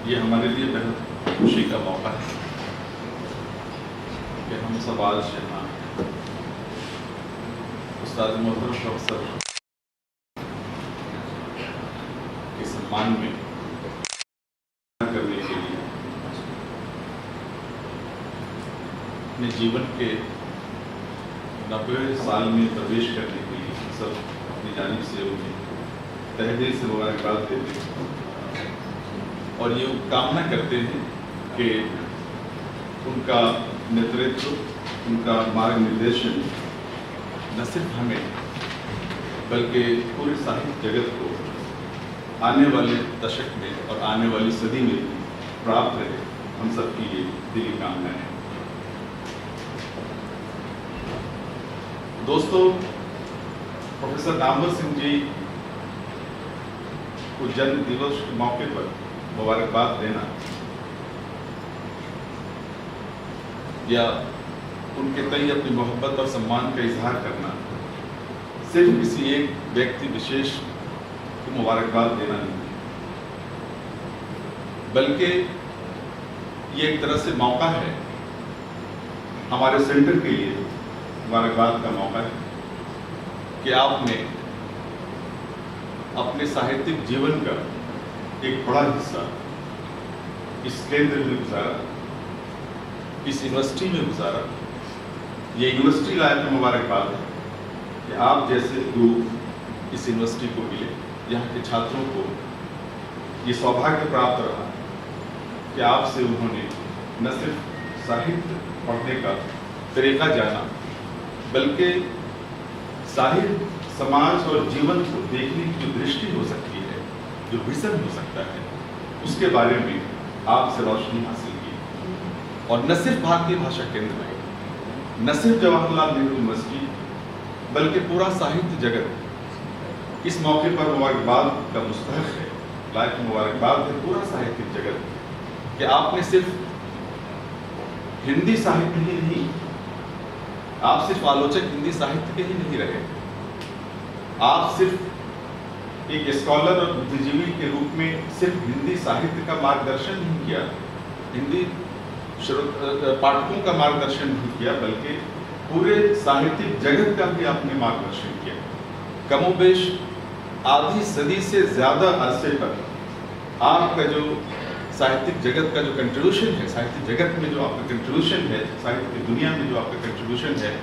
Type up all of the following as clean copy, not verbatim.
ये हमारे लिए बेहद खुशी का मौका है कि हम सब आज यहाँ उस्ताद मोहतरम प्रोफेसर के सम्मान में करने के लिए अपने जीवन के 90वें साल में प्रवेश करने के लिए हम सब अपनी जानिब से उन्हें तहे दिल से मुबारकबाद देते हैं और ये कामना करते हैं कि उनका नेतृत्व, उनका मार्गनिर्देशन न सिर्फ हमें बल्कि पूरे साहित्य जगत को आने वाले दशक में और आने वाली सदी में प्राप्त रहे, हम सबकी ये दिली कामना है। दोस्तों, प्रोफेसर नामवर सिंह जी को जन्म दिवस के मौके पर मुबारकबाद देना या उनके तय अपनी मोहब्बत और सम्मान का इजहार करना सिर्फ किसी एक व्यक्ति विशेष को मुबारकबाद देना नहीं, बल्कि ये एक तरह से मौका है, हमारे सेंटर के लिए मुबारकबाद का मौका है कि आपने अपने साहित्यिक जीवन का एक बड़ा हिस्सा इस केंद्र में गुजारा, इस यूनिवर्सिटी में गुजारा। ये यूनिवर्सिटी लायक मुबारकबाद है कि आप जैसे गुरु इस यूनिवर्सिटी को मिले, यहाँ के छात्रों को ये सौभाग्य प्राप्त रहा कि आपसे उन्होंने न सिर्फ साहित्य पढ़ने का तरीका जाना, बल्कि साहित्य, समाज और जीवन को देखने की जो दृष्टि हो सकती है, जो विजन हो सकता है, उसके बारे में आपसे रोशनी हासिल की। और न सिर्फ भारतीय भाषा केंद्र में, न सिर्फ जवाहरलाल नेहरू यूनिवर्सिटी, बल्कि पूरा साहित्य जगत इस मौके पर मुबारकबाद का मुस्तहक है, लायक मुबारकबाद है पूरा साहित्यिक जगत कि आपने सिर्फ हिंदी साहित्य ही नहीं, आप सिर्फ आलोचक हिंदी साहित्य के ही नहीं रहे, आप सिर्फ एक स्कॉलर और बुद्धिजीवी के रूप में सिर्फ हिंदी साहित्य का मार्गदर्शन नहीं किया, हिंदी पाठकों का मार्गदर्शन नहीं किया, बल्कि पूरे साहित्यिक जगत का भी आपने मार्गदर्शन किया। कमोबेश आधी सदी से ज्यादा अरसे पर आपका जो साहित्यिक जगत का जो कंट्रीब्यूशन है, साहित्य जगत में जो आपका कंट्रीब्यूशन है, साहित्य की दुनिया में जो आपका कंट्रीब्यूशन है,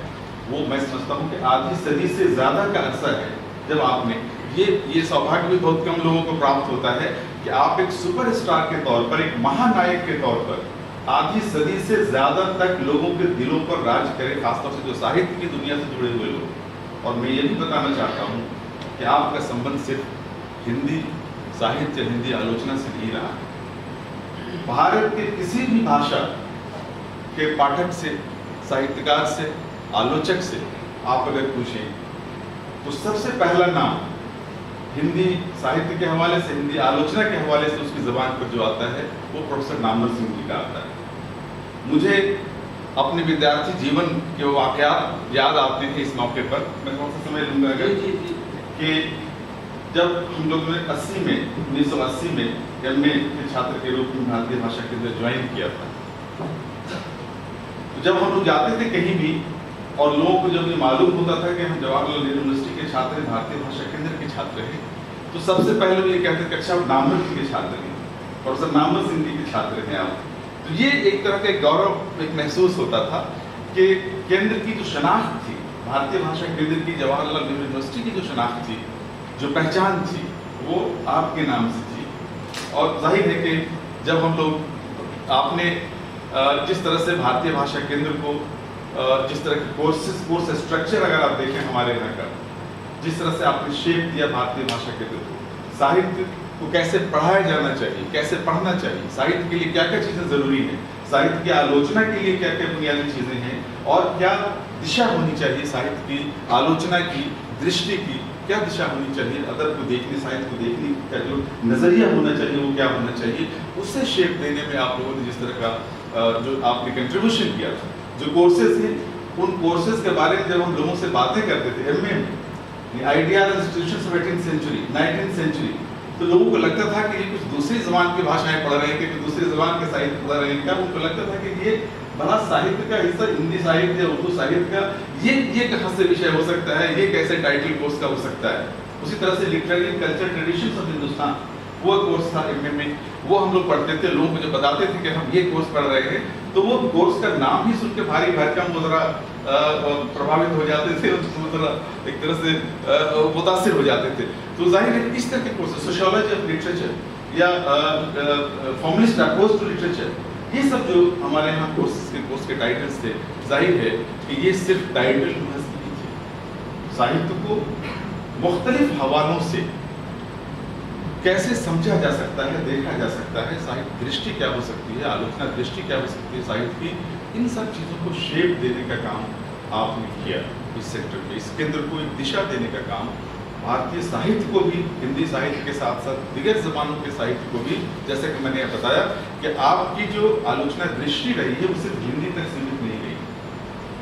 वो मैं समझता हूँ कि आधी सदी से ज्यादा का अरसा है जब आपने ये सौभाग्य भी बहुत कम लोगों को प्राप्त होता है कि आप एक सुपरस्टार के तौर पर, एक महानायक के तौर पर आधी सदी से ज्यादा तक लोगों के दिलों पर राज करें, खासतौर से जो साहित्य की दुनिया से जुड़े हुए लोग। और मैं ये भी बताना चाहता हूँ कि आपका संबंध सिर्फ हिंदी साहित्य, हिंदी आलोचना से नहीं रहा है। भारत के किसी भी भाषा के पाठक से, साहित्यकार से, आलोचक से आप अगर पूछें तो सबसे पहला नाम हिंदी साहित्य के हवाले से, हिंदी आलोचना के हवाले से उसकी ज़बान पर जो आता है वो प्रोफेसर नामवर सिंह जी का आता है। मुझे अपने विद्यार्थी जीवन के वाक़यात याद आते हैं इस मौके पर। मैं थोड़ा सा समय लूँगा अगर कि जब हम लोगों ने 1980 में MA के छात्र के रूप में भारतीय भाषा केंद्र ज्वाइन किया था, तो जब हम लोग जाते थे कहीं भी और लोगों को जब ये मालूम होता था कि हम जवाहरलाल नेहरू यूनिवर्सिटी के छात्र हैं, भारतीय भाषा केंद्र के छात्र हैं, तो सबसे पहले वो ये कहते थे अच्छा आप नामवर जी के छात्र हैं, प्रोफेसर नामवर सिंह जी के छात्र हैं आप। तो ये एक तरह का गौरव एक महसूस होता था कि केंद्र की जो शनाख्त थी, भारतीय भाषा केंद्र की, जवाहरलाल नेहरू यूनिवर्सिटी की जो शनाख्त थी, जो पहचान थी, वो आपके नाम से थी। और जाहिर है कि जब हम लोग, आपने जिस तरह से भारतीय भाषा केंद्र को, जिस तरह के कोर्स स्ट्रक्चर अगर आप देखें हमारे यहाँ का, जिस तरह से आपने शेप दिया भारतीय भाषा केंद्र को, साहित्य को कैसे पढ़ाया जाना चाहिए, कैसे पढ़ना चाहिए, साहित्य के लिए क्या क्या चीज़ें ज़रूरी हैं, साहित्य की आलोचना के लिए क्या क्या बुनियादी चीज़ें हैं, और क्या दिशा होनी चाहिए साहित्य की आलोचना की, दृष्टि की क्या दिशा होनी चाहिए, अदब को देखने, साहित्य को देखने का जो नज़रिया होना चाहिए वो क्या होना चाहिए, उससे शेप देने में आप लोगों ने जिस तरह का जो आपने कंट्रीब्यूशन किया था, जो कोर्सेज हैं, उन कोर्सेज के बारे में जब हम लोगों से बातें करते थे MA में, ideas institutions of 18th century, 19th century, तो लोगों को लगता था कि ये कुछ दूसरी ज़बान की भाषाएं पढ़ रहे हैं, कि दूसरी ज़बान के साहित्य पढ़ रहे हैं। क्या उनको लगता था कि ये बड़ा साहित्य का हिस्सा, हिंदी साहित्य, उर्दू साहित्य का ये कहाँ से विषय हो सकता है, ये कैसे टाइटल कोर्स का हो सकता है। उसी तरह से literary culture traditions of Hindustan, वो कोर्स था एमए में, वो हम लोग पढ़ते थे। लोग मुझे बताते थे कि हम ये कोर्स पढ़ रहे हैं, तो वो कोर्स का नाम ही सुन के भारी भरकम वो जरा प्रभावित हो जाते थे, वो जरा एक तरह से मुतासिर हो जाते थे। तो जाहिर है इस तरह के कोर्स, सोशियोलॉजी ऑफ लिटरेचर या फॉर्मलिस्ट अप्रोच टू लिटरेचर, ये सब जो हमारे यहाँ कोर्स के टाइटल्स थे, जाहिर है कि ये सिर्फ टाइटल नहीं थे। साहित्य को मुख्तलिफ हवालों से कैसे समझा जा सकता है, देखा जा सकता है, साहित्य दृष्टि क्या हो सकती है, आलोचना दृष्टि क्या हो सकती है साहित्य की, इन सब चीज़ों को शेप देने का काम आपने किया इस सेक्टर में। इस केंद्र को एक दिशा देने का काम भारतीय साहित्य को भी, हिंदी साहित्य के साथ साथ दिगर ज़बानों के साहित्य को भी, जैसे कि मैंने बताया कि आपकी जो आलोचना दृष्टि रही है वो सिर्फ हिंदी तक सीमित नहीं रही,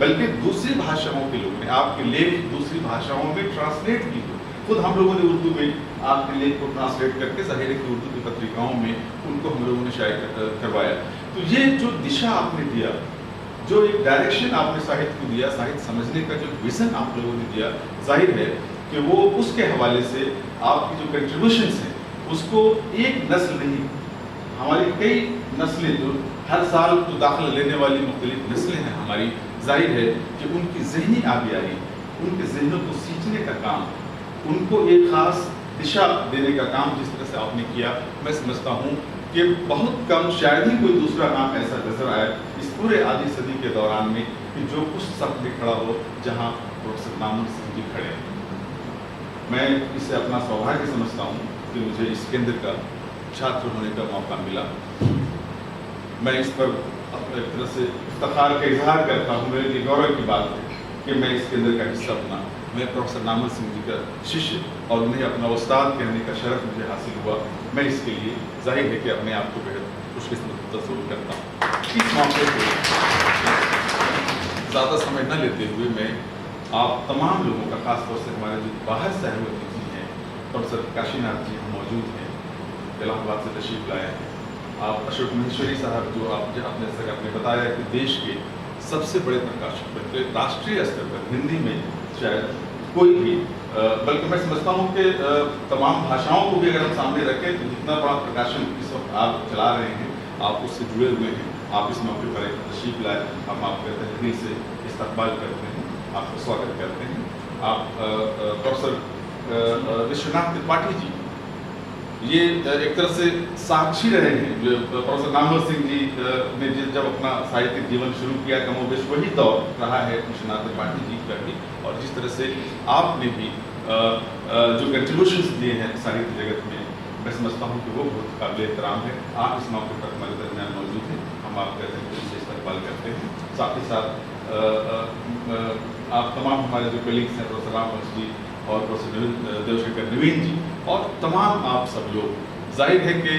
बल्कि दूसरी भाषाओं के लोगों ने आपके लेख दूसरी भाषाओं में ट्रांसलेट की। खुद हम लोगों ने उर्दू में आपके लेख को ट्रांसलेट करके ज़ाहिर है कि उर्दू की पत्रिकाओं में उनको हम लोगों ने शायद करवाया। तो ये जो दिशा आपने दिया, जो एक डायरेक्शन आपने साहित्य को दिया, साहित्य समझने का जो विजन आप लोगों ने दिया, जाहिर है कि वो उसके हवाले से आपकी जो कंट्रीब्यूशंस हैं उसको एक नस्ल नहीं, हमारी कई नस्लें जो हर साल तो दाखिला लेने वाली मुख्तलिफ नस्लें हैं हमारी, जाहिर है कि उनकी ज़हनी आबियाई, उनके जहनों को सींचने का काम, उनको एक ख़ास दिशा देने का काम जिस तरह से आपने किया, मैं समझता हूँ कि बहुत कम, शायद ही कोई दूसरा काम ऐसा नजर आया इस पूरे आधी सदी के दौरान में कि जो उस सख्त में खड़ा हो जहाँ प्रोफेसर नामूर सिंह जी खड़े हैं। मैं इसे अपना सौभाग्य समझता हूँ कि मुझे इस केंद्र का छात्र होने का मौका मिला। मैं इस पर अपने एक तरह से इफ्तिखार का इजहार करता हूँ। मेरे लिए गौरव की बात है कि मैं इस केंद्र का हिस्सा बना। मैं प्रोफेसर नामूर सिंह जी का शिष्य और उन्हें अपना उस्ताद कहने का शरफ मुझे हासिल हुआ। मैं इसके लिए जाहिर है कि अपने आप को बेहद खुशकिस्मत तस्वीर करता हूँ। इस मौके पर ज़्यादा समय न लेते हुए मैं आप तमाम लोगों का, खासतौर से हमारे जो बाहर से आए हुए अतिथि हैं, प्रोफेसर काशीनाथ जी हम मौजूद हैं, इलाहाबाद से तशरीफ लाए हैं। आप अशोक महेश्वरी साहब, जो आपने जैसा आपने बताया कि देश के सबसे बड़े प्रकाशक, बल्कि राष्ट्रीय स्तर पर हिंदी में शायद कोई भी, बल्कि मैं समझता हूँ कि तमाम भाषाओं को भी अगर हम सामने रखें तो जितना बड़ा प्रकाशन इस वक्त आप चला रहे हैं, आप उससे जुड़े हुए हैं, आप इस मौके पर एक तशरीफ लाए, हम आपके तहरीर से इस्तकबाल करते हैं, आपका स्वागत करते हैं। आप प्रोफेसर विश्वनाथ त्रिपाठी जी, ये एक तरह से साक्षी रहे हैं। जो प्रोफेसर नामवर सिंह जी ने जब अपना साहित्यिक जीवन शुरू किया, कमोबेश वही दौर रहा है विश्वनाथ त्रिपाठी जी का भी, और जिस तरह से आपने भी जो कंट्रीब्यूशंस दिए हैं साहित्य जगत में, मैं समझता हूँ कि वो बहुत काबिल एहतराम है। आप इस मौके पर हमारे दरमियान मौजूद हैं, हम आपका दिल से इस्तकबाल करते हैं। साथ ही साथ आप तमाम हमारे जो कलीग्स हैं, प्रोफेसर रामवंश जी और प्रोफेसर देवशंकर नवीन जी और तमाम आप सब लोग, जाहिर है कि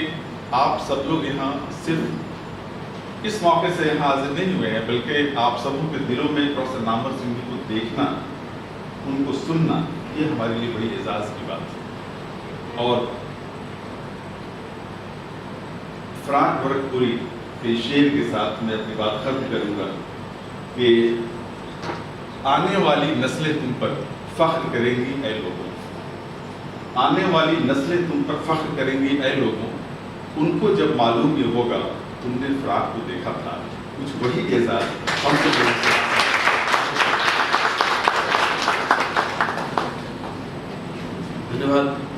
आप सब लोग यहाँ सिर्फ इस मौके से यहाँ हाजिर नहीं हुए हैं, बल्कि आप सबों के दिलों में प्रोफेसर नामवर सिंह जी को देखना, उनको सुनना, ये हमारे लिए बड़ी एजाज़ की बात है। और फराक गोरखपुरी के शेर के साथ मैं अपनी बात खत्म करूँगा कि आने वाली नस्लें तुम पर फख्र करेंगी ऐ लोगों, आने वाली नस्लें तुम पर फख्र करेंगी ऐ लोगों, उनको जब मालूम ये होगा तुमने फराक को देखा था, कुछ वही एजाज़ हमसे। धन्यवाद।